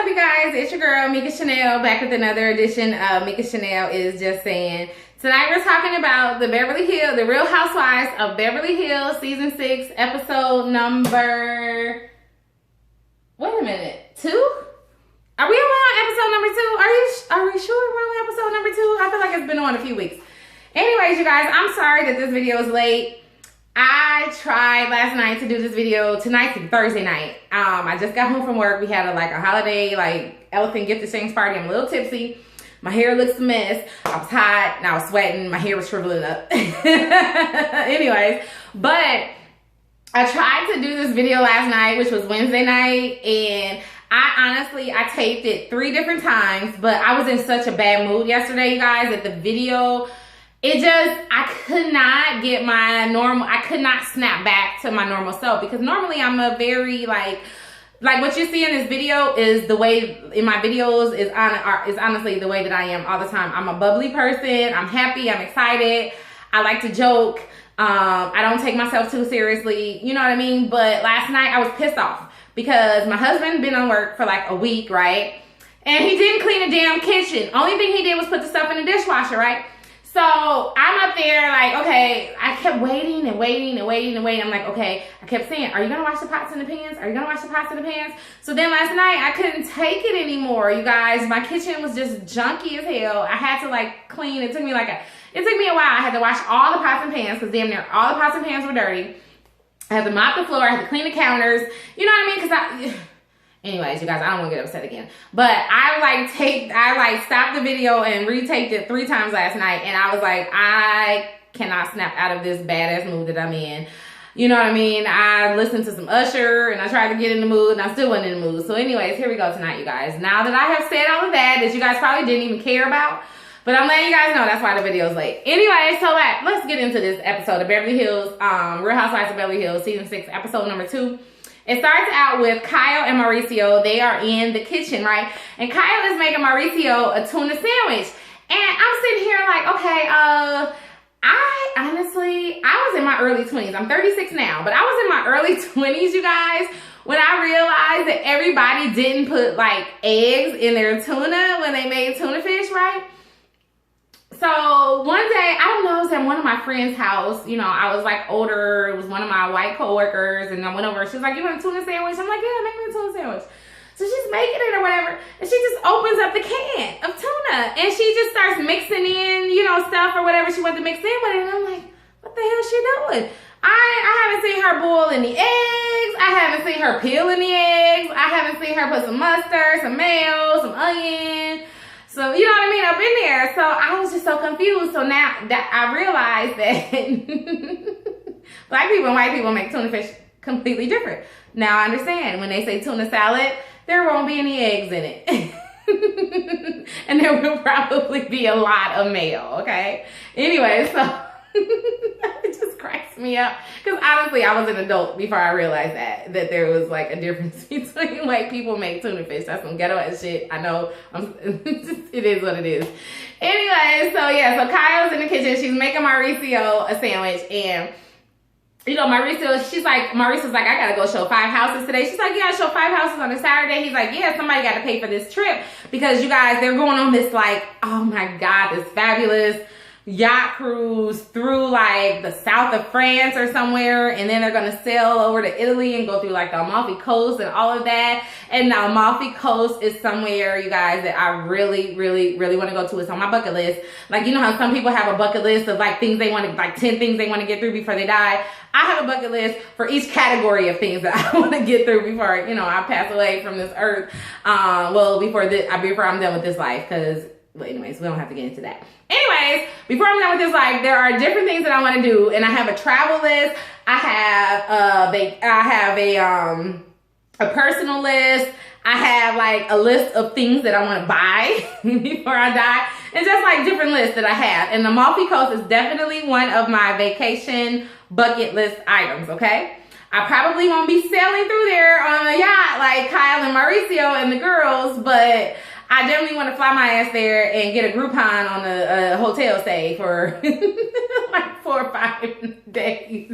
up, you guys? It's your girl, Mika Chanel, back with another edition of Mika Chanel Is Just Saying. Tonight we're talking about the Real Housewives of Beverly Hills, Season 6, episode number... Wait a minute, 2? Are we on episode number 2? Are we sure we're on episode number 2? I feel like it's been on a few weeks. Anyways, you guys, I'm sorry that this video is late. I tried last night to do this video. Tonight's Thursday night. I just got home from work. We had a holiday elephant gift exchange party. I'm a little tipsy. My hair looks a mess. I was hot and I was sweating. My hair was shriveling up. Anyways, but I tried to do this video last night, which was Wednesday night, and I taped it 3 different times, but I was in such a bad mood yesterday, you guys, that the video, I could not get I could not snap back to my normal self, because normally I'm a very, like what you see in this video is the way, in my videos, is honestly the way that I am all the time. I'm a bubbly person. I'm happy. I'm excited. I like to joke. I don't take myself too seriously. You know what I mean? But last night I was pissed off because my husband been on work for like a week, right? And he didn't clean the damn kitchen. Only thing he did was put the stuff in the dishwasher, right? So I'm up there like, okay, I kept waiting and waiting and waiting and waiting. I'm like, okay, I kept saying, are you gonna wash the pots and the pans? Are you gonna wash the pots and the pans? So then last night I couldn't take it anymore, you guys. My kitchen was just junky as hell. I had to clean. It took me a while. I had to wash all the pots and pans because damn near all the pots and pans were dirty. I had to mop the floor. I had to clean the counters. You know what I mean? Anyways, you guys, I don't want to get upset again. But I stopped the video and retaped it 3 times last night. And I was like, I cannot snap out of this badass mood that I'm in. You know what I mean? I listened to some Usher and I tried to get in the mood and I still wasn't in the mood. So anyways, here we go tonight, you guys. Now that I have said all of that you guys probably didn't even care about, but I'm letting you guys know that's why the video is late. Anyway, so let's get into this episode of Beverly Hills, Real Housewives of Beverly Hills, Season 6, episode number 2. It starts out with Kyle and Mauricio. They are in the kitchen, right? And Kyle is making Mauricio a tuna sandwich. And I'm sitting here like, okay, I was in my early 20s. I'm 36 now, but I was in my early 20s, you guys, when I realized that everybody didn't put eggs in their tuna when they made tuna fish, right? So one day, I don't know, I was at one of my friend's house. You know, I was older. It was one of my white coworkers, and I went over. She was like, "You want a tuna sandwich?" I'm like, "Yeah, make me a tuna sandwich." So she's making it or whatever, and she just opens up the can of tuna, and she just starts mixing in, stuff or whatever she wanted to mix in with it. And I'm like, "What the hell is she doing?" I haven't seen her boil any eggs. I haven't seen her peel any eggs. I haven't seen her put some mustard, some mayo, some onion. So, you know what I mean, up in there. So I was just so confused. So now that I realized that black people and white people make tuna fish completely different. Now I understand when they say tuna salad, there won't be any eggs in it. And there will probably be a lot of mayo, okay? Anyway, so it just cracks me up. Because honestly, I was an adult before I realized that there was a difference between white people make tuna fish. That's some ghetto ass shit. I know. It is what it is. Anyway, so Kyle's in the kitchen. She's making Mauricio a sandwich. And, Mauricio's like, I gotta go show 5 houses today. She's like, yeah, I show 5 houses on a Saturday. He's like, yeah, somebody got to pay for this trip. Because you guys, they're going on this oh my God, this fabulous yacht cruise through the south of France or somewhere, and then they're gonna sail over to Italy and go through the Amalfi Coast and all of that. And the Amalfi Coast is somewhere, you guys, that I really, really, really want to go to. It's on my bucket list. You know how some people have a bucket list of things they want to 10 things they want to get through before they die. I have a bucket list for each category of things that I want to get through before I pass away from this earth. Before I'm done with this life, because anyways, we don't have to get into that. Anyways, before I'm done with this life, there are different things that I want to do, and I have a travel list. I have a personal list. I have a list of things that I want to buy before I die, and just different lists that I have. And the Amalfi Coast is definitely one of my vacation bucket list items. Okay. I probably won't be sailing through there on a yacht like Kyle and Mauricio and the girls, but I definitely want to fly my ass there and get a Groupon on a hotel stay for 4 or 5 days.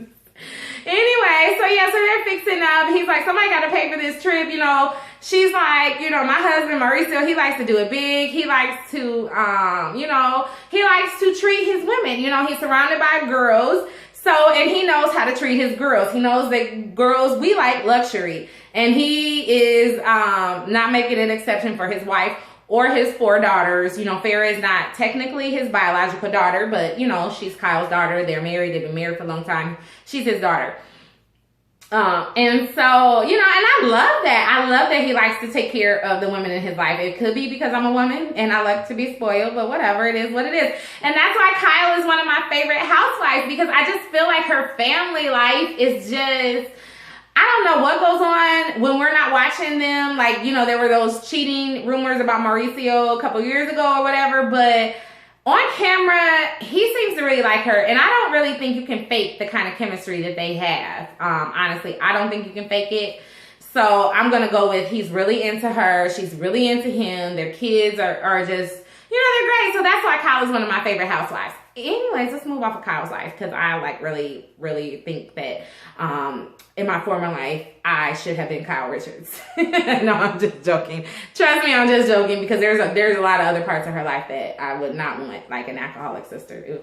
Anyway, so yeah, so they're fixing up. He's like, somebody got to pay for this trip, you know. She's like, you know, my husband, Mauricio, he likes to do it big. He likes to, you know, he likes to treat his women. You know, he's surrounded by girls. So, and he knows how to treat his girls. He knows that girls, we like luxury. And he is not making an exception for his wife or his 4 daughters. You know, Farrah is not technically his biological daughter, but, you know, she's Kyle's daughter. They're married. They've been married for a long time. She's his daughter. And so, you know, and I love that. I love that he likes to take care of the women in his life. It could be because I'm a woman and I like to be spoiled, but whatever, it is what it is. And that's why Kyle is one of my favorite housewives, because I just feel like her family life is just, I don't know what goes on when we're not watching them. Like, you know, there were those cheating rumors about Mauricio a couple years ago or whatever, but on camera, he seems to really like her, and I don't really think you can fake the kind of chemistry that they have. Honestly, I don't think you can fake it. So I'm going to go with he's really into her. She's really into him. Their kids are just, you know, they're great. So that's why Kyle is one of my favorite housewives. Anyways, let's move off of Kyle's life, because I like really, really think that in my former life, I should have been Kyle Richards. No, I'm just joking. Trust me, I'm just joking, because there's a lot of other parts of her life that I would not want, like an alcoholic sister. Ew.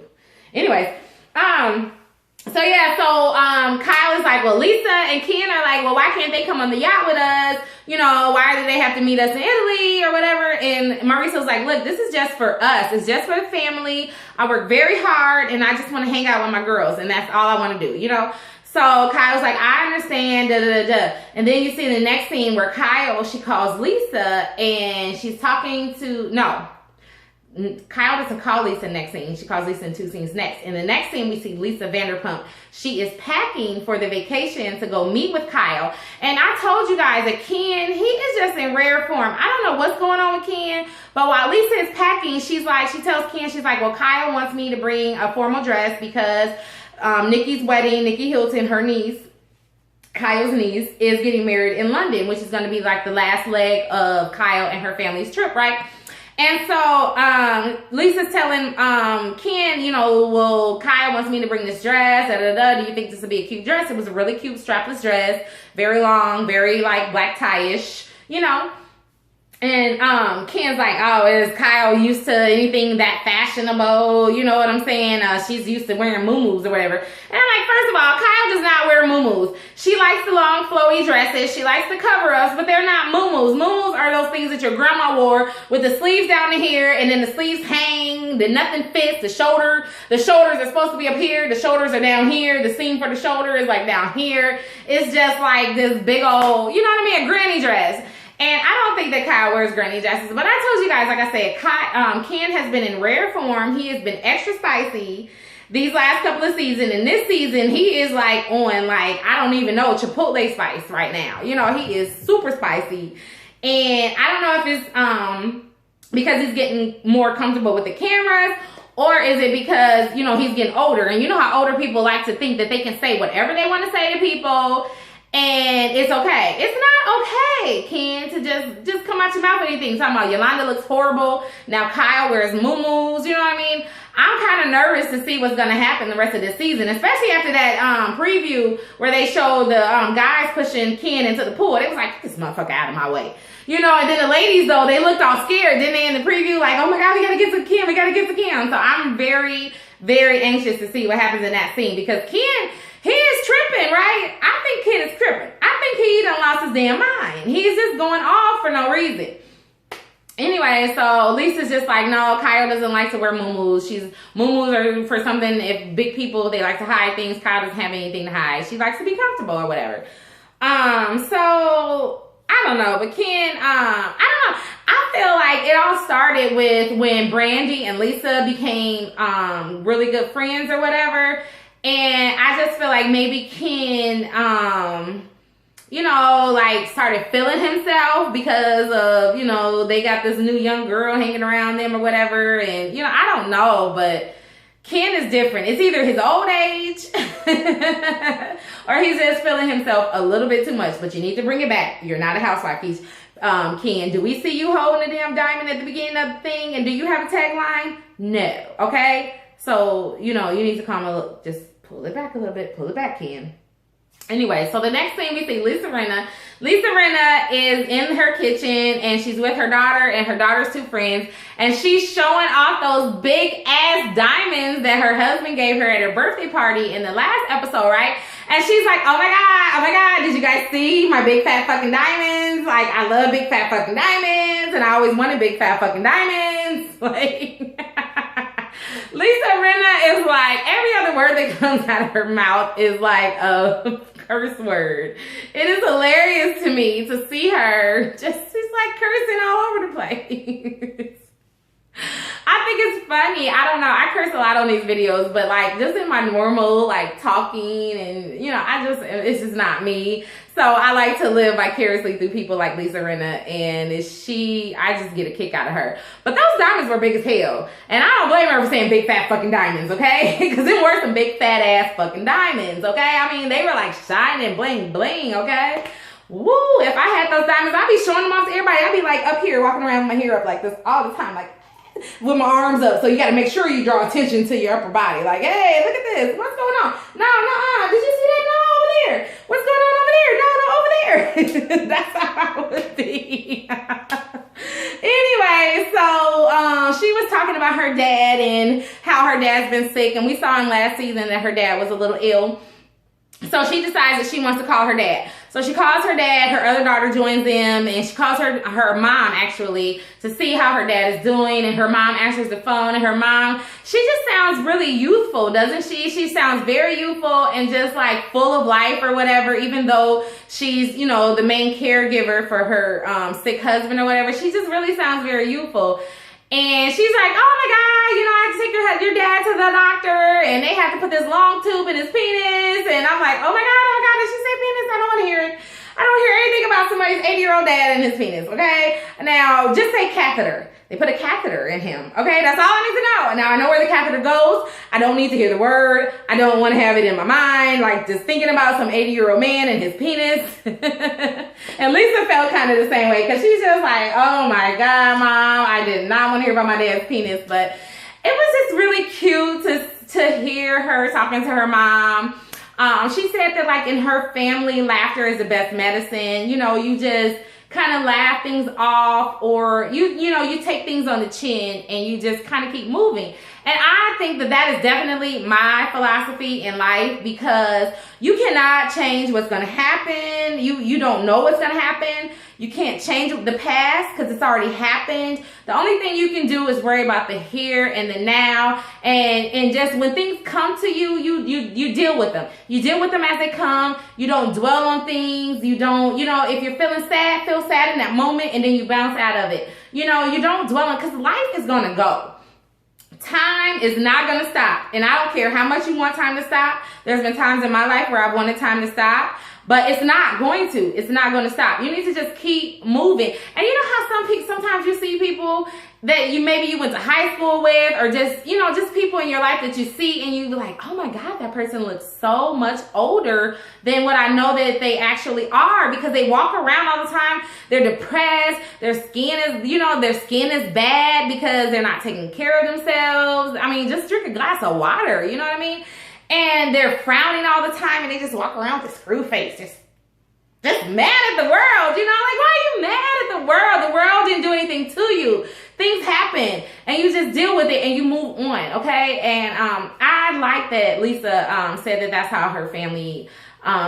Anyways, so yeah, so Kyle is like, well, Lisa and Ken are like, well, why can't they come on the yacht with us? You know, why do they have to meet us in Italy or whatever? And Mauricio's like, look, this is just for us. It's just for the family. I work very hard and I just want to hang out with my girls, and that's all I want to do, you know? So Kyle's like, I understand, da da da da. And then you see the next scene where Kyle, she calls Lisa and she's talking to, no, Kyle doesn't call Lisa next scene. She calls Lisa in 2 scenes next. In the next scene, we see Lisa Vanderpump. She is packing for the vacation to go meet with Kyle. And I told you guys that Ken, he is just in rare form. I don't know what's going on with Ken, but while Lisa is packing, she tells Ken, she's like, well, Kyle wants me to bring a formal dress because Nikki's wedding, Nikki Hilton, her niece, Kyle's niece, is getting married in London, which is going to be like the last leg of Kyle and her family's trip, right? And so Lisa's telling Ken, you know, well, Kyle wants me to bring this dress, da da da. Do you think this would be a cute dress? It was a really cute strapless dress, very long, very like black tie-ish, you know. And Ken's like, oh, is Kyle used to anything that fashionable? You know what I'm saying? She's used to wearing muumuus or whatever. And I'm like, first of all, Kyle does not wear muumuus. She likes the long flowy dresses. She likes the cover-ups, but they're not muumuus. Muumuus are those things that your grandma wore with the sleeves down to here, and then the sleeves hang, then nothing fits. The shoulders are supposed to be up here. The shoulders are down here. The seam for the shoulder is like down here. It's just like this big old, you know what I mean, a granny dress. And I don't think that Kyle wears granny dresses, but I told you guys, like I said, Ken has been in rare form. He has been extra spicy these last couple of seasons. And this season, he is like on, like, I don't even know, Chipotle spice right now. You know, he is super spicy. And I don't know if it's because he's getting more comfortable with the cameras, or is it because, you know, he's getting older. And you know how older people like to think that they can say whatever they want to say to people, and it's okay. It's not okay, Ken, to just come out your mouth with anything. Talking about Yolanda looks horrible. Now Kyle wears muumuus. You know what I mean? I'm kind of nervous to see what's going to happen the rest of this season, especially after that preview where they showed the guys pushing Ken into the pool. They was like, get this motherfucker out of my way. You know, and then the ladies, though, they looked all scared, didn't they, in the preview? Like, oh my God, we got to get to Ken. We got to get to Ken. So I'm very, very anxious to see what happens in that scene, because Ken, he is tripping, right? I think Ken is tripping. I think he done lost his damn mind. He's just going off for no reason. Anyway, so Lisa's just like, no, Kyle doesn't like to wear muumuus. Muumuus are for something, if big people, they like to hide things. Kyle doesn't have anything to hide. She likes to be comfortable or whatever. So I don't know, but Ken, I don't know. I feel like it all started with when Brandy and Lisa became really good friends or whatever. And I just feel like maybe Ken, you know, like started feeling himself because of, you know, they got this new young girl hanging around them or whatever. And, you know, I don't know, but Ken is different. It's either his old age or he's just feeling himself a little bit too much. But you need to bring it back. You're not a housewife. He's, Ken, do we see you holding a damn diamond at the beginning of the thing? And do you have a tagline? No. Okay? So, you know, you need to just pull it back a little bit. Pull it back, Ken. Anyway, so the next thing we see, Lisa Rinna. Lisa Rinna is in her kitchen and she's with her daughter and her daughter's two friends, and she's showing off those big ass diamonds that her husband gave her at her birthday party in the last episode, right? And she's like, oh my God, did you guys see my big fat fucking diamonds? Like, I love big fat fucking diamonds, and I always wanted big fat fucking diamonds. Like, Lisa Rinna is like, every other word that comes out of her mouth is like a curse word. It is hilarious to me to see her she's like cursing all over the place. I think it's funny. I don't know. I curse a lot on these videos, but like just in my normal like talking and you know, it's just not me. So I like to live vicariously through people like Lisa Rinna, and I just get a kick out of her. But those diamonds were big as hell, and I don't blame her for saying big fat fucking diamonds, okay? Because there were some big fat ass fucking diamonds, okay? I mean, they were like shining bling bling, okay? Woo! If I had those diamonds, I'd be showing them off to everybody. I'd be like up here walking around with my hair up like this all the time, like with my arms up. So you got to make sure you draw attention to your upper body. Like, hey, look at this. What's going on? No, did you see that? No, over there. What's going on over there? No, over there. That's how I would be. Anyway, so she was talking about her dad and how her dad's been sick, and we saw in last season that her dad was a little ill. So she decides that she wants to call her dad. So she calls her dad, her other daughter joins them, and she calls her mom actually to see how her dad is doing, and her mom answers the phone, and her mom, she just sounds really youthful, doesn't she? She sounds very youthful and just like full of life or whatever, even though she's, you know, the main caregiver for her sick husband or whatever. She just really sounds very youthful. And she's like, oh my God, you know, I have to take your dad to the doctor, and they have to put this long tube in his penis. And I'm like, oh my God, did she say penis? I don't want to hear it. I don't hear anything about somebody's 80-year-old dad and his penis, okay? Now, just say catheter. They put a catheter in him, okay? That's all I need to know. Now, I know where the catheter goes. I don't need to hear the word. I don't want to have it in my mind, like just thinking about some 80-year-old man and his penis. And Lisa felt kind of the same way, because she's just like, oh my God, Mom, I did not want to hear about my dad's penis. But it was just really cute to hear her talking to her mom. She said that like in her family, laughter is the best medicine. You know, you just kind of laugh things off, or you know, you take things on the chin and you just kind of keep moving. And I think that is definitely my philosophy in life, because you cannot change what's going to happen. You don't know what's going to happen. You can't change the past because it's already happened. The only thing you can do is worry about the here and the now, and just when things come to you, you deal with them. You deal with them as they come. You don't dwell on things. You don't, you know, if you're feeling sad, feel sad in that moment, and then you bounce out of it. You know, you don't dwell on, because life is going to go. Time is not going to stop. And I don't care how much you want time to stop. There's been times in my life where I've wanted time to stop, but it's not going to. It's not going to stop. You need to just keep moving. And you know how sometimes you see people that maybe you went to high school with, or just, you know, just people in your life that you see and you be like, oh my God, that person looks so much older than what I know that they actually are, because they walk around all the time. They're depressed. Their skin is bad because they're not taking care of themselves. I mean, just drink a glass of water, you know what I mean? And they're frowning all the time, and they just walk around with a screw face, just mad at the world, you know? Like, why are you mad at the world? The world didn't do anything to you. Things happen, and you just deal with it and you move on, okay? And I like that Lisa said that that's how her family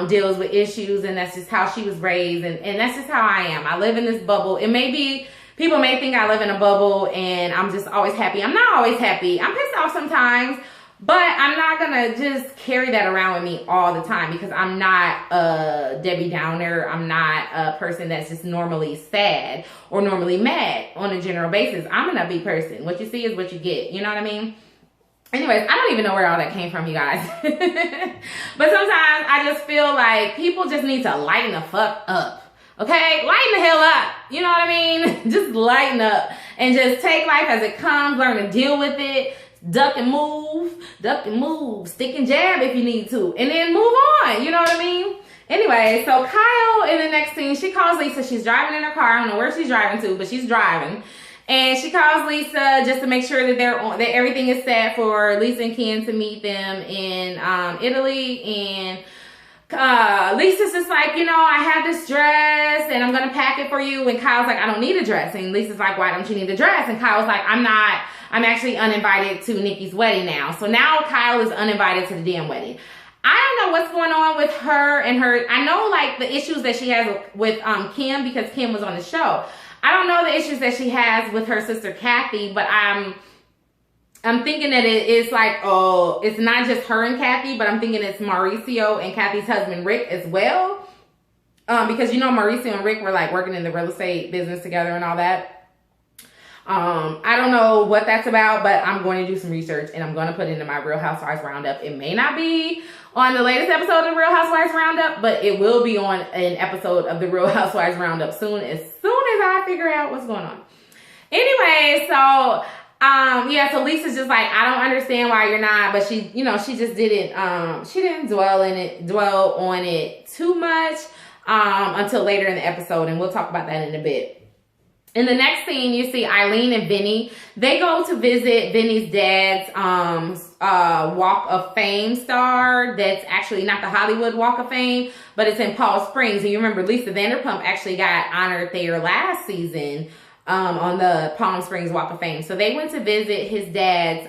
deals with issues, and that's just how she was raised, and that's just how I am. I live in this bubble. It may be, people may think I live in a bubble and I'm just always happy. I'm not always happy. I'm pissed off sometimes, but I'm not gonna just carry that around with me all the time, because I'm not a Debbie Downer. I'm not a person that's just normally sad or normally mad on a general basis. I'm an upbeat person. What you see is what you get. You know what I mean? Anyways, I don't even know where all that came from, you guys. But sometimes I just feel like people just need to lighten the fuck up. Okay? Lighten the hell up. You know what I mean? Just lighten up and just take life as it comes. Learn to deal with it. Duck and move, stick and jab if you need to, and then move on, you know what I mean? Anyway, so Kyle in the next scene, she calls Lisa. She's driving in her car. I don't know where she's driving to, but she's driving. And she calls Lisa just to make sure that that everything is set for Lisa and Ken to meet them in Italy. And Lisa's just like, you know, I have this dress and I'm gonna pack it for you. And Kyle's like, I don't need a dress. And Lisa's like, why don't you need a dress? And Kyle's like, I'm actually uninvited to Nikki's wedding now. So now Kyle is uninvited to the damn wedding. I don't know what's going on with her and her. I know like the issues that she has with Kim, because Kim was on the show. I don't know the issues that she has with her sister Kathy, but I'm thinking that it's like, oh, it's not just her and Kathy, but I'm thinking it's Mauricio and Kathy's husband Rick as well. Because you know Mauricio and Rick were like working in the real estate business together and all that. I don't know what that's about, but I'm going to do some research and I'm going to put it into my Real Housewives Roundup. It may not be on the latest episode of the Real Housewives Roundup, but it will be on an episode of the Real Housewives Roundup soon as I figure out what's going on. Anyway, so yeah, so Lisa's just like, I don't understand why you're not, but she, you know, she just didn't, she didn't dwell on it too much, until later in the episode, and we'll talk about that in a bit. In the next scene, you see Eileen and Vinny. They go to visit Vinny's dad's Walk of Fame star. That's actually not the Hollywood Walk of Fame, but it's in Palm Springs. And you remember Lisa Vanderpump actually got honored there last season on the Palm Springs Walk of Fame. So they went to visit his dad's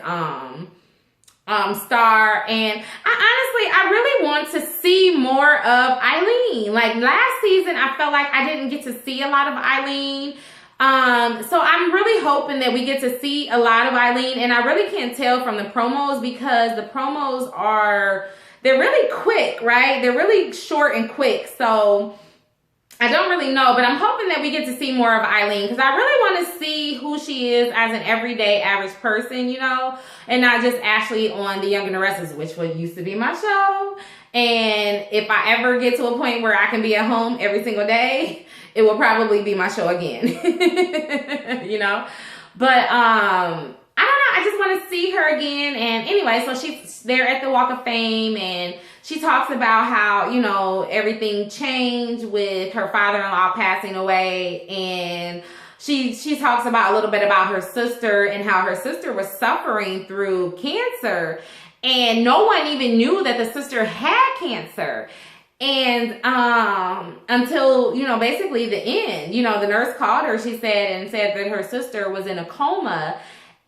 star, and I really want to see more of Eileen. Like last season, I felt like I didn't get to see a lot of Eileen. So I'm really hoping that we get to see a lot of Eileen, and I really can't tell from the promos because the promos they're really quick, right? They're really short and quick. So I don't really know, but I'm hoping that we get to see more of Eileen because I really want to see who she is as an everyday average person, you know, and not just Ashley on The Young and the Restless, which used to be my show. And if I ever get to a point where I can be at home every single day, it will probably be my show again, you know, but I don't know. I just want to see her again. And anyway, so she's there at the Walk of Fame, and she talks about how, you know, everything changed with her father-in-law passing away. And she talks about a little bit about her sister and how her sister was suffering through cancer. And no one even knew that the sister had cancer. And until, you know, basically the end, you know, the nurse called her, she said that her sister was in a coma,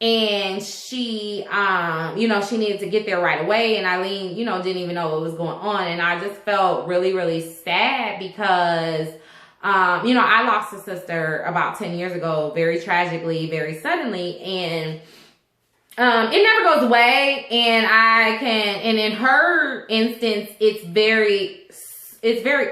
and she, you know, she needed to get there right away. And Eileen, you know, didn't even know what was going on. And I just felt really, really sad because, you know, I lost a sister about 10 years ago, very tragically, very suddenly. And it never goes away. And in her instance, it's very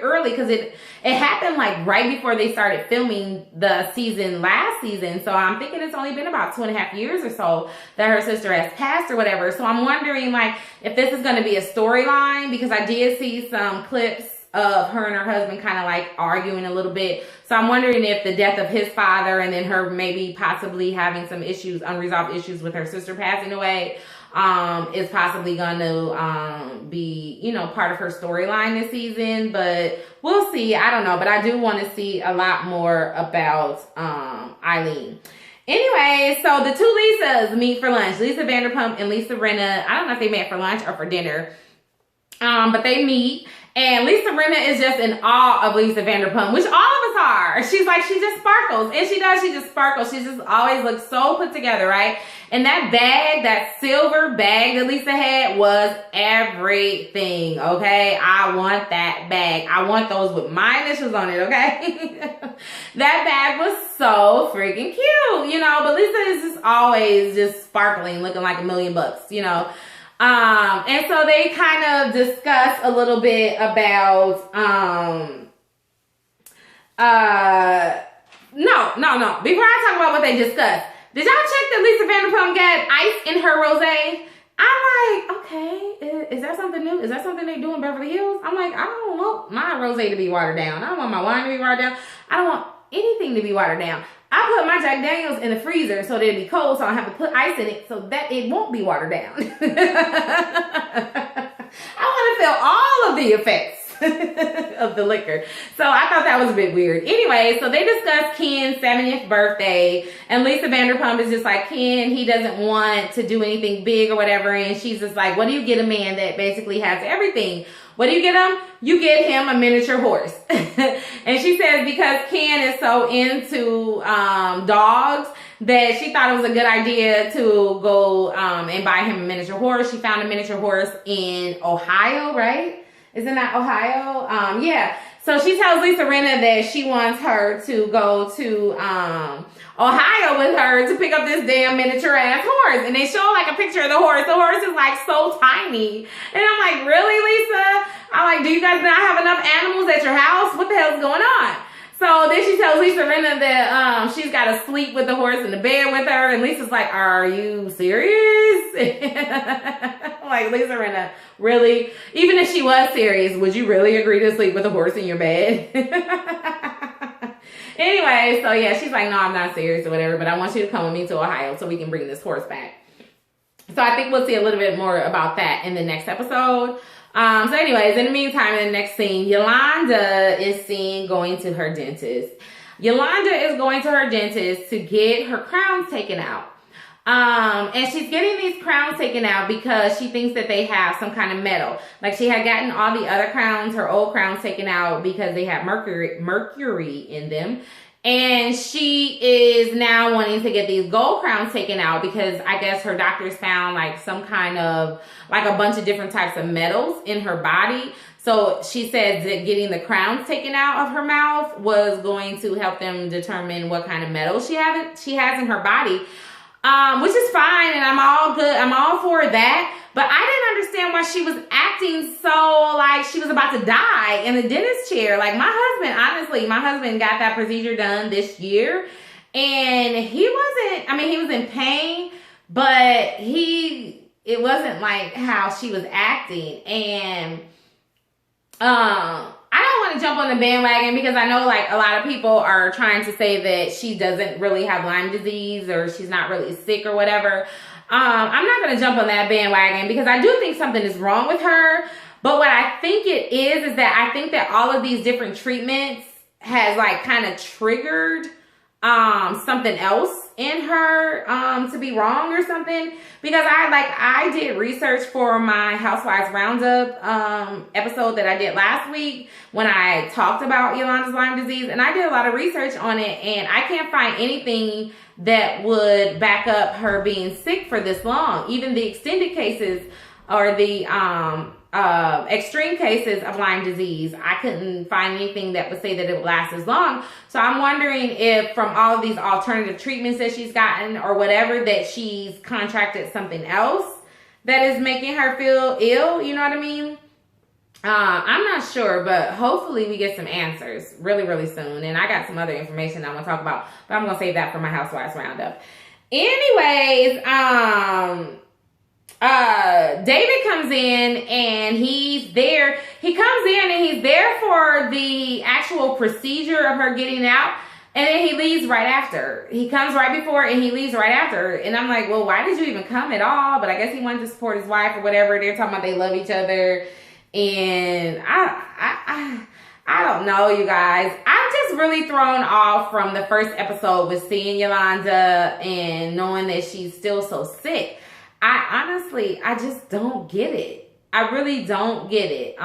early because it happened like right before they started filming the season last season. So I'm thinking it's only been about 2.5 years or so that her sister has passed or whatever. So I'm wondering like if this is going to be a storyline, because I did see some clips of her and her husband kind of like arguing a little bit. So I'm wondering if the death of his father and then her maybe possibly having some issues, unresolved issues with her sister passing away, is possibly going to be, you know, part of her storyline this season. But we'll see. I don't know. But I do want to see a lot more about Eileen. Anyway, so the two Lisas meet for lunch. Lisa Vanderpump and Lisa Rinna. I don't know if they met for lunch or for dinner. But they meet. And Lisa Rinna is just in awe of Lisa Vanderpump, which all of us are. She's like, she just sparkles. And she does, she just sparkles. She just always looks so put together, right? And that bag, that silver bag that Lisa had was everything, okay? I want that bag. I want those with my initials on it, okay? That bag was so freaking cute, you know? But Lisa is just always just sparkling, looking like $1 million, you know? And so they kind of discuss a little bit about, no. Before I talk about what they discussed, did y'all check that Lisa Vanderpump got ice in her rosé? I'm like, okay, is that something new? Is that something they do in Beverly Hills? I'm like, I don't want my rosé to be watered down. I don't want my wine to be watered down. I don't want anything to be watered down. I put my Jack Daniels in the freezer so that it'll be cold, so I don't have to put ice in it so that it won't be watered down. I want to feel all of the effects of the liquor. So I thought that was a bit weird. Anyway, so they discussed Ken's 70th birthday, and Lisa Vanderpump is just like, Ken, he doesn't want to do anything big or whatever, and she's just like, what do you get a man that basically has everything? What do you get him? You get him a miniature horse. And she says because Ken is so into dogs that she thought it was a good idea to go and buy him a miniature horse. She found a miniature horse in Ohio, right? Isn't that Ohio? Yeah. So she tells Lisa Rinna that she wants her to go to Ohio with her to pick up this damn miniature ass horse. And they show like a picture of the horse. The horse is like so tiny. And I'm like, really, Lisa? I'm like, do you guys not have enough animals at your house? What the hell's going on? So then she tells Lisa Rinna that she's got to sleep with the horse in the bed with her. And Lisa's like, are you serious? Like, Lisa Rinna, really? Even if she was serious, would you really agree to sleep with a horse in your bed? Anyway, so yeah, she's like, no, I'm not serious or whatever, but I want you to come with me to Ohio so we can bring this horse back. So I think we'll see a little bit more about that in the next episode. So anyways, in the meantime, in the next scene, Yolanda is seen going to her dentist. Yolanda is going to her dentist to get her crowns taken out. And she's getting these crowns taken out because she thinks that they have some kind of metal. Like she had gotten all the other crowns, her old crowns taken out because they have mercury in them. And she is now wanting to get these gold crowns taken out because I guess her doctors found like some kind of, like a bunch of different types of metals in her body. So she said that getting the crowns taken out of her mouth was going to help them determine what kind of metals she has in her body. Which is fine, and I'm all good. I'm all for that. But I didn't understand why she was acting so like she was about to die in the dentist chair. Like my husband got that procedure done this year, and he was in pain, but it wasn't like how she was acting. And I don't want to jump on the bandwagon because I know like a lot of people are trying to say that she doesn't really have Lyme disease or she's not really sick or whatever. I'm not going to jump on that bandwagon because I do think something is wrong with her. But what I think it is that I think that all of these different treatments has like kind of triggered something else in her to be wrong or something, because I did research for my Housewives Roundup episode that I did last week when I talked about Yolanda's Lyme disease, and I did a lot of research on it, and I can't find anything that would back up her being sick for this long. Even the extended cases or the extreme cases of Lyme disease, I couldn't find anything that would say that it would last as long. So I'm wondering if from all of these alternative treatments that she's gotten or whatever, that she's contracted something else that is making her feel ill. You know what I mean? I'm not sure, but hopefully we get some answers really, really soon. And I got some other information I want to talk about, but I'm going to save that for my Housewives Roundup. Anyways, David comes in and he's there. He comes in and he's there for the actual procedure of her getting out. And then he leaves right after. He comes right before and he leaves right after. And I'm like, well, why did you even come at all? But I guess he wanted to support his wife or whatever. They're talking about they love each other. And I don't know, you guys. I'm just really thrown off from the first episode with seeing Yolanda and knowing that she's still so sick. I just don't get it. I really don't get it.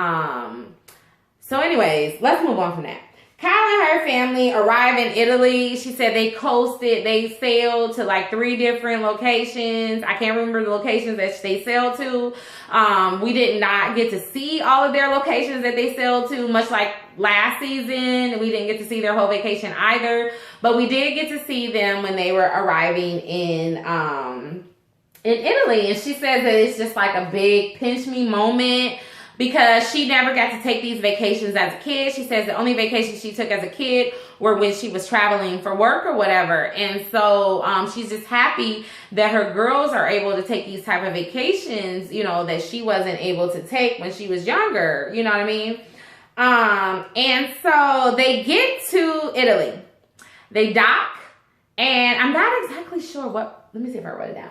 So anyways, let's move on from that. Kyle and her family arrive in Italy. She said they coasted. They sailed to like 3 different locations. I can't remember the locations that they sailed to. We did not get to see all of their locations that they sailed to, much like last season. We didn't get to see their whole vacation either. But we did get to see them when they were arriving in Italy. And she says that it's just like a big pinch me moment because she never got to take these vacations as a kid. She says the only vacations she took as a kid were when she was traveling for work or whatever. And so she's just happy that her girls are able to take these type of vacations, you know, that she wasn't able to take when she was younger. You know what I mean? And so they get to Italy. They dock. And I'm not exactly sure what, let me see if I wrote it down.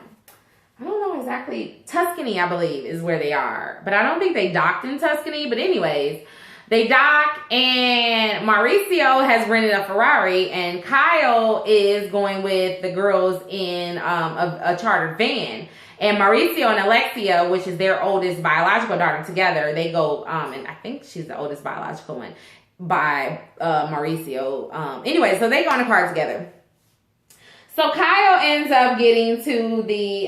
I don't know exactly. Tuscany, I believe, is where they are. But I don't think they docked in Tuscany. But anyways, They dock, and Mauricio has rented a Ferrari, and Kyle is going with the girls in a chartered van. And Mauricio and Alexia, which is their oldest biological daughter, together, they go, and I think she's the oldest biological one by Mauricio. Anyway, so they go in a car together. So Kyle ends up getting to the,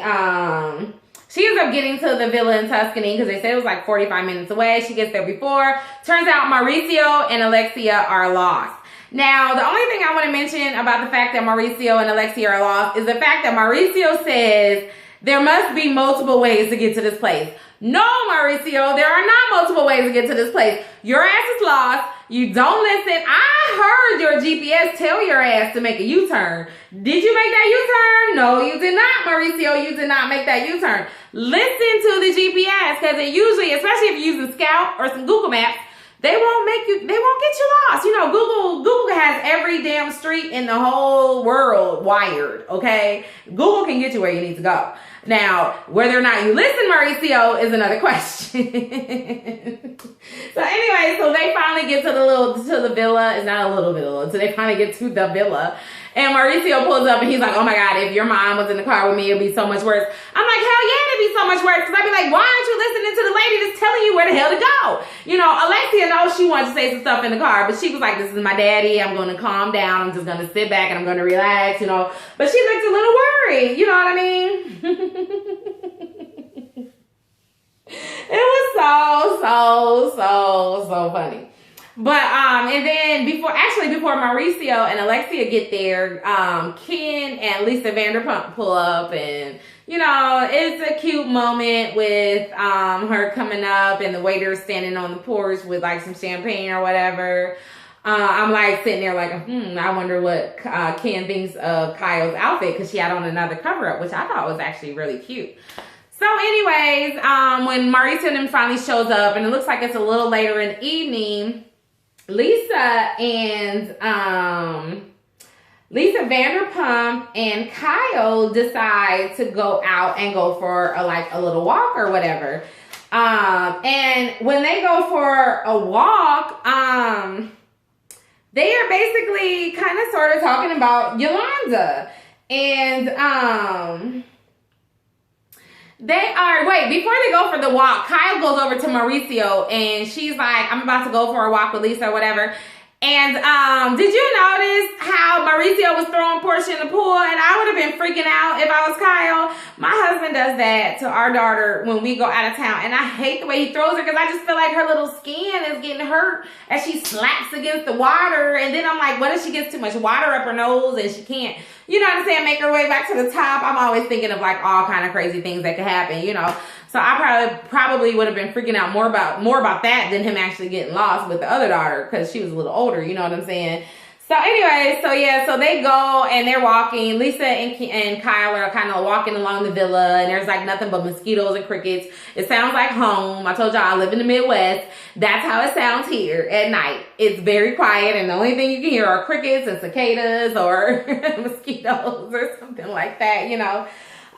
she ends up getting to the villa in Tuscany because they said it was like 45 minutes away. She gets there before. Turns out Mauricio and Alexia are lost. Now, the only thing I want to mention about the fact that Mauricio and Alexia are lost is the fact that Mauricio says there must be multiple ways to get to this place. No, Mauricio, there are not multiple ways to get to this place. Your ass is lost. You don't listen. I heard your GPS tell your ass to make a U-turn. Did you make that U-turn? No, you did not, Mauricio. You did not make that U-turn. Listen to the GPS, because it usually, especially if you're using Scout or some Google Maps, they won't get you lost. You know, Google has every damn street in the whole world wired, okay? Google can get you where you need to go. Now, whether or not you listen, Mauricio, is another question. So anyway, so they finally get to the villa. It's not a little villa. So they finally get to the villa. And Mauricio pulls up and he's like, oh my God, if your mom was in the car with me, it'd be so much worse. I'm like, hell yeah, it'd be so much worse. Because I'd be like, why aren't you listening to the lady that's telling you where the hell to go? You know, Alexia knows she wanted to say some stuff in the car, but she was like, this is my daddy. I'm going to calm down. I'm just going to sit back and I'm going to relax, you know. But she looked a little worried. You know what I mean? It was so funny. But, and then before Mauricio and Alexia get there, Ken and Lisa Vanderpump pull up, and, you know, it's a cute moment with, her coming up and the waiter standing on the porch with like some champagne or whatever. I'm like sitting there like, I wonder what, Ken thinks of Kyle's outfit, because she had on another cover up, which I thought was actually really cute. So anyways, when Mauricio and him finally shows up, and it looks like it's a little later in the evening, Lisa Vanderpump and Kyle decide to go out and go for a little walk or whatever. And when they go for a walk, they are basically kind of sort of talking about Yolanda. And before they go for the walk, Kyle goes over to Mauricio and she's like, I'm about to go for a walk with Lisa or whatever. And did you notice how Mauricio was throwing Portia in the pool? And I would have been freaking out if I was Kyle. My husband does that to our daughter when we go out of town. And I hate the way he throws her, because I just feel like her little skin is getting hurt as she slaps against the water. And then I'm like, what if she gets too much water up her nose and she can't, you know what I'm saying, make her way back to the top? I'm always thinking of like all kind of crazy things that could happen, you know. So I probably would have been freaking out more about that than him actually getting lost with the other daughter, because she was a little older, you know what I'm saying? So anyway, so they go and they're walking. Lisa and Kyle are kind of walking along the villa, and there's like nothing but mosquitoes and crickets. It sounds like home. I told y'all I live in the Midwest. That's how it sounds here at night. It's very quiet, and the only thing you can hear are crickets and cicadas or mosquitoes or something like that, you know.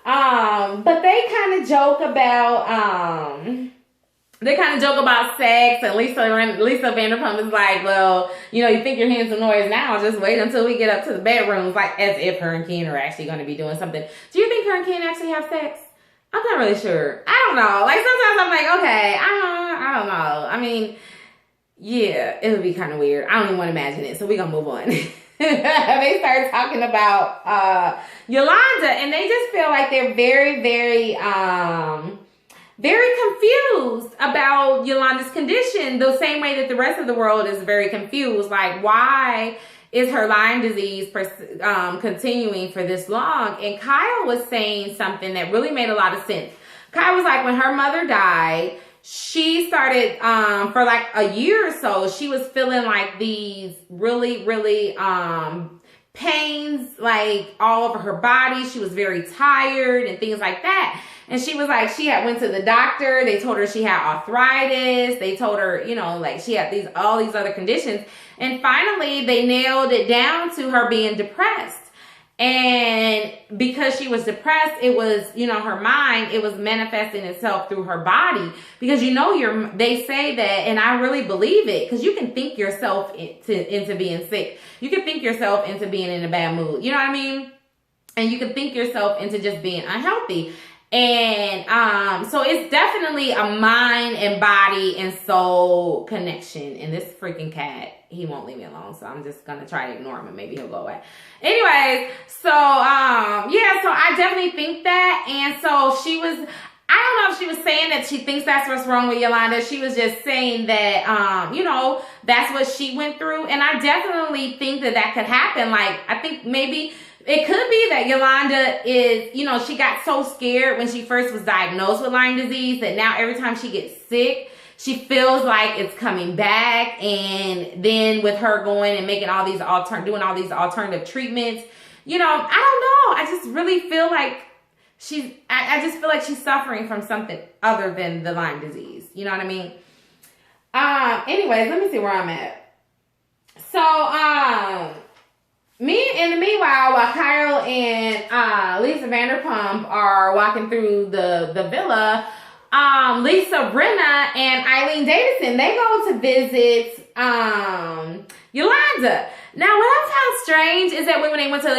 But they kind of joke about, sex, and Lisa Vanderpump is like, well, you know, you think you're hearing some noise now, just wait until we get up to the bedrooms, like as if her and Ken are actually going to be doing something. Do you think her and Ken actually have sex? I'm not really sure. I don't know. Like sometimes I'm like, okay, I don't know. I mean, yeah, it would be kind of weird. I don't even want to imagine it. So we're going to move on. They start talking about Yolanda, and they just feel like they're very, very, very confused about Yolanda's condition, the same way that the rest of the world is very confused. Like, why is her Lyme disease continuing for this long? And Kyle was saying something that really made a lot of sense. Kyle was like, when her mother died, she started, for like a year or so, she was feeling like these really, really, pains like all over her body. She was very tired and things like that. And she was like, she had went to the doctor. They told her she had arthritis. They told her, you know, like she had all these other conditions. And finally they nailed it down to her being depressed. And because she was depressed, it was, you know, her mind, it was manifesting itself through her body. Because, you know, they say that, and I really believe it, because you can think yourself into being sick. You can think yourself into being in a bad mood. You know what I mean? And you can think yourself into just being unhealthy. And so it's definitely a mind and body and soul connection. And this freaking cat, he won't leave me alone, so I'm just gonna try to ignore him and maybe he'll go away. Anyways, so yeah, so I definitely think that. And so she was, I don't know if she was saying that she thinks that's what's wrong with Yolanda. She was just saying that you know, that's what she went through. And I definitely think that that could happen. Like, I think maybe it could be that Yolanda is, you know, she got so scared when she first was diagnosed with Lyme disease that now every time she gets sick, she feels like it's coming back. And then with her going and making all these doing all these alternative treatments, you know, I don't know. I just really feel like I just feel like she's suffering from something other than the Lyme disease. You know what I mean? Anyways, let me see where I'm at. So, in the meanwhile, while Kyle and Lisa Vanderpump are walking through the villa, Lisa Rinna and Eileen Davidson, they go to visit Yolanda. Now, what I found strange is that when they went to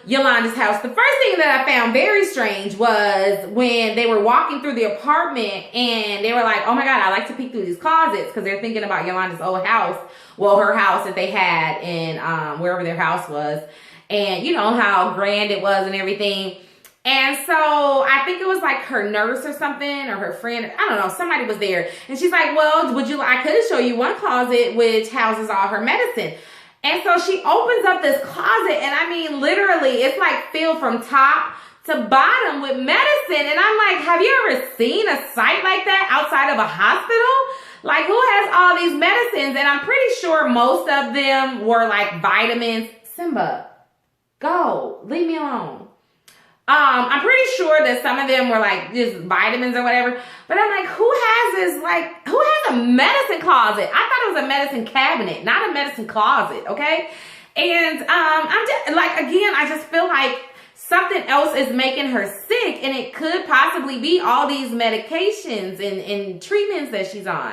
Yolanda's house, the first thing that I found very strange was when they were walking through the apartment and they were like, oh my God, I like to peek through these closets, because they're thinking about Yolanda's old house. Well, her house that they had in wherever their house was, and you know how grand it was and everything. And so I think it was like her nurse or something, or her friend, I don't know, somebody was there. And she's like, well, I could show you one closet which houses all her medicine. And so she opens up this closet, and I mean, literally, it's like filled from top to bottom with medicine. And I'm like, have you ever seen a site like that outside of a hospital? Like, who has all these medicines? And I'm pretty sure most of them were like vitamins. Simba, go, leave me alone. I'm pretty sure that some of them were like just vitamins or whatever. But I'm like, who has a medicine closet? I thought it was a medicine cabinet, not a medicine closet, okay? And I'm just like, again, I just feel like something else is making her sick, and it could possibly be all these medications and treatments that she's on.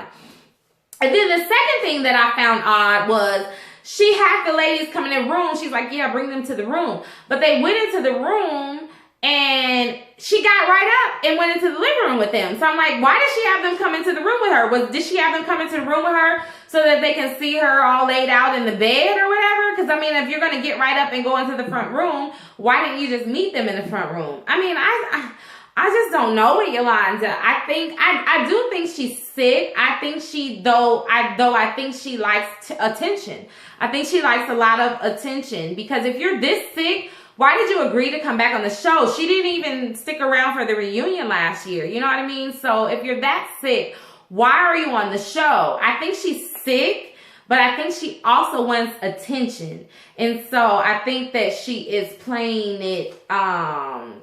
And then the second thing that I found odd was she had the ladies come in the room. She's like, yeah, bring them to the room. But they went into the room, and she got right up and went into the living room with them. So I'm like, why did she have them come into the room with her? Did she have them come into the room with her so that they can see her all laid out in the bed or whatever? Because, I mean, if you're going to get right up and go into the front room, why didn't you just meet them in the front room? I mean, I just don't know with Yolanda. I do think she's sick. I think I think she likes attention. I think she likes a lot of attention, because if you're this sick, why did you agree to come back on the show? She didn't even stick around for the reunion last year. You know what I mean? So if you're that sick, why are you on the show? I think she's sick, but I think she also wants attention. And so I think that she is playing it up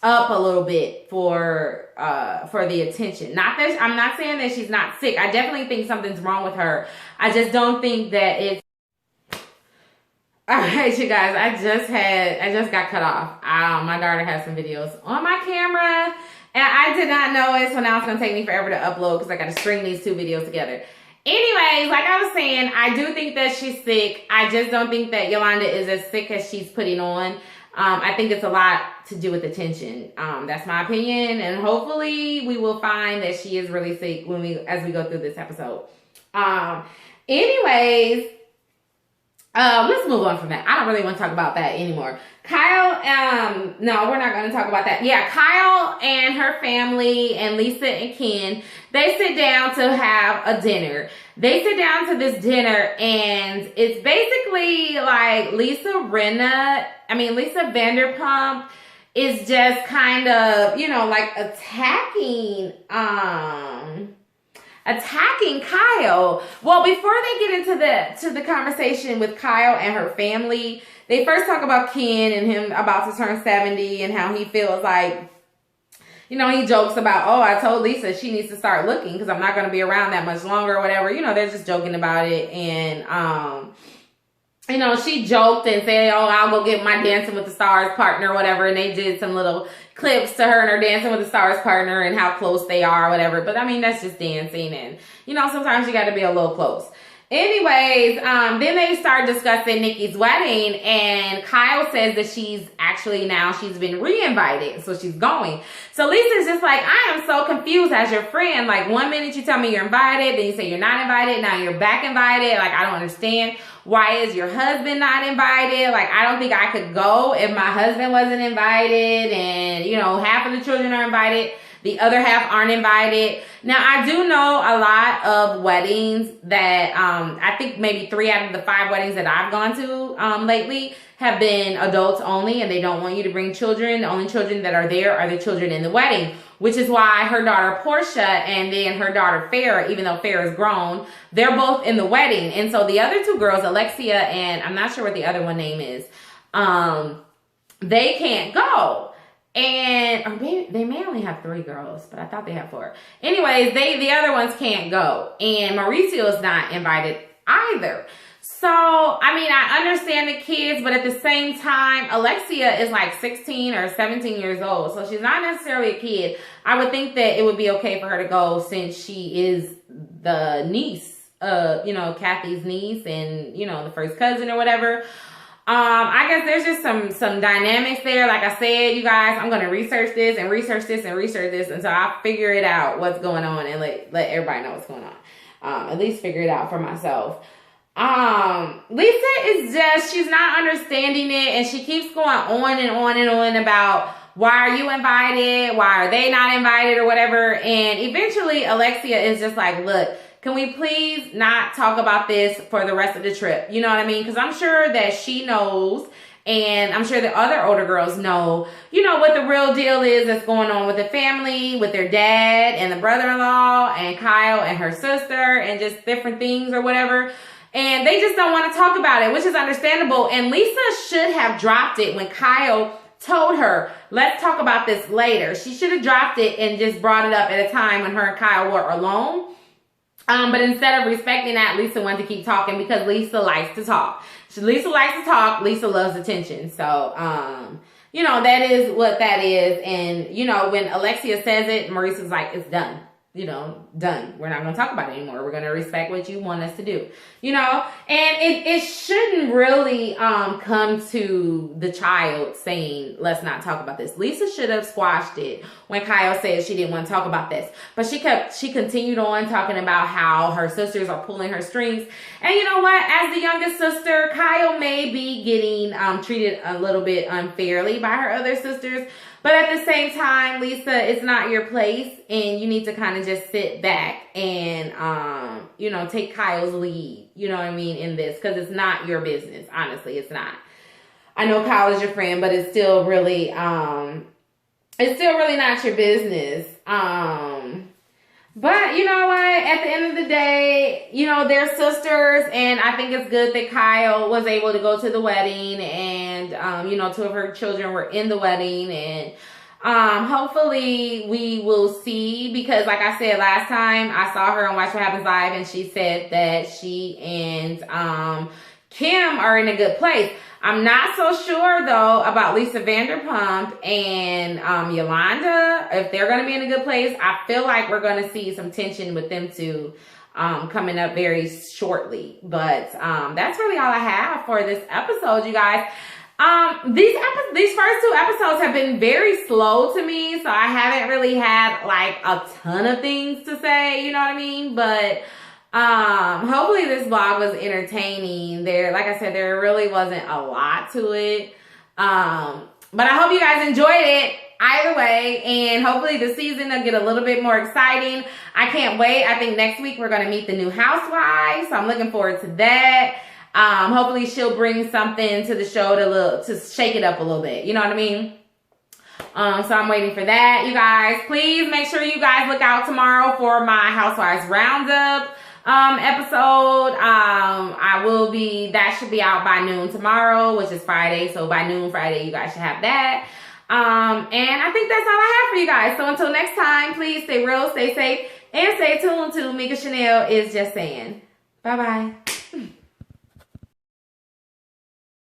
a little bit for the attention. Not that I'm not saying that she's not sick. I definitely think something's wrong with her. I just don't think that it's. All right, you guys, I just got cut off. My daughter has some videos on my camera, and I did not know it, so now it's gonna take me forever to upload because I gotta string these two videos together. Anyways, like I was saying, I do think that she's sick. I just don't think that Yolanda is as sick as she's putting on. I think it's a lot to do with attention. That's my opinion, and hopefully we will find that she is really sick as we go through this episode. Anyways, let's move on from that. I don't really want to talk about that anymore. Kyle, no, we're not going to talk about that. Yeah, Kyle and her family and Lisa and Ken, they sit down to have a dinner. They sit down to this dinner, and it's basically like Lisa Vanderpump is just kind of, you know, like attacking Kyle. Well, before they get into the conversation with Kyle and her family, they first talk about Ken and him about to turn 70 and how he feels like, you know, he jokes about, oh, I told Lisa she needs to start looking because I'm not going to be around that much longer or whatever. You know, they're just joking about it. And you know, she joked and said, oh, I'll go get my Dancing with the Stars partner or whatever. And they did some little clips to her and her Dancing with the Stars partner and how close they are or whatever. But I mean, that's just dancing. And, you know, sometimes you got to be a little close. Anyways, then they start discussing Nikki's wedding, and Kyle says that she's been re-invited, so she's going. So Lisa's just like, I am so confused as your friend. Like, one minute you tell me you're invited, then you say you're not invited, now you're back invited. Like, I don't understand. Why is your husband not invited? Like, I don't think I could go if my husband wasn't invited, and, you know, half of the children are invited. The other half aren't invited. Now, I do know a lot of weddings that, I think maybe 3 out of the 5 weddings that I've gone to lately have been adults only, and they don't want you to bring children. The only children that are there are the children in the wedding, which is why her daughter Portia and then her daughter Farrah, even though Farrah is grown, they're both in the wedding. And so the other 2 girls, Alexia and I'm not sure what the other one name is, they can't go. And or maybe they may only have 3 girls, but I thought they had 4. Anyways, the other ones can't go. And Mauricio is not invited either. So, I mean, I understand the kids, but at the same time, Alexia is like 16 or 17 years old. So she's not necessarily a kid. I would think that it would be okay for her to go since she is the niece, you know, Kathy's niece and, you know, the first cousin or whatever. I guess there's just some dynamics there. Like I said, you guys, I'm going to research this and research this and research this until I figure it out what's going on and let everybody know what's going on. At least figure it out for myself. Lisa is just, she's not understanding it, and she keeps going on and on and on about why are you invited? Why are they not invited or whatever? And eventually Alexia is just like, look, can we please not talk about this for the rest of the trip? You know what I mean? Because I'm sure that she knows, and I'm sure the other older girls know, you know, what the real deal is that's going on with the family, with their dad and the brother-in-law and Kyle and her sister and just different things or whatever. And they just don't want to talk about it, which is understandable. And Lisa should have dropped it when Kyle told her, let's talk about this later. She should have dropped it and just brought it up at a time when her and Kyle were alone. But instead of respecting that, Lisa wanted to keep talking because Lisa likes to talk. Lisa likes to talk. Lisa loves attention. So, you know, that is what that is. And, you know, when Alexia says it, Maurice's like, it's done. You know, done. We're not going to talk about it anymore. We're going to respect what you want us to do. You know, and it shouldn't really come to the child saying, let's not talk about this. Lisa should have squashed it when Kyle said she didn't want to talk about this. But she continued on talking about how her sisters are pulling her strings. And you know what? As the youngest sister, Kyle may be getting treated a little bit unfairly by her other sisters. But at the same time, Lisa, it's not your place, and you need to kind of just sit back and, you know, take Kyle's lead, you know what I mean, in this, because it's not your business. Honestly, it's not. I know Kyle is your friend, but it's still really not your business. But you know what? At the end of the day, you know, they're sisters, and I think it's good that Kyle was able to go to the wedding, and, you know, 2 of her children were in the wedding, and hopefully we will see, because like I said last time, I saw her on Watch What Happens Live, and she said that she and Kim are in a good place. I'm not so sure, though, about Lisa Vanderpump and Yolanda. If they're going to be in a good place, I feel like we're going to see some tension with them two coming up very shortly. But that's really all I have for this episode, you guys. These first 2 episodes have been very slow to me, so I haven't really had, like, a ton of things to say, you know what I mean? But hopefully this vlog was entertaining. Like I said, there really wasn't a lot to it. But I hope you guys enjoyed it either way, and hopefully the season will get a little bit more exciting. I can't wait. I think next week we're going to meet the new housewives, so I'm looking forward to that. Hopefully she'll bring something to the show to shake it up a little bit. You know what I mean? So I'm waiting for that, you guys. Please make sure you guys look out tomorrow for my Housewives Roundup episode. That should be out by noon tomorrow, which is Friday. So by noon Friday, you guys should have that. And I think that's all I have for you guys. So until next time, please stay real, stay safe, and stay tuned to Mika Chanel Is Just Saying. Bye-bye.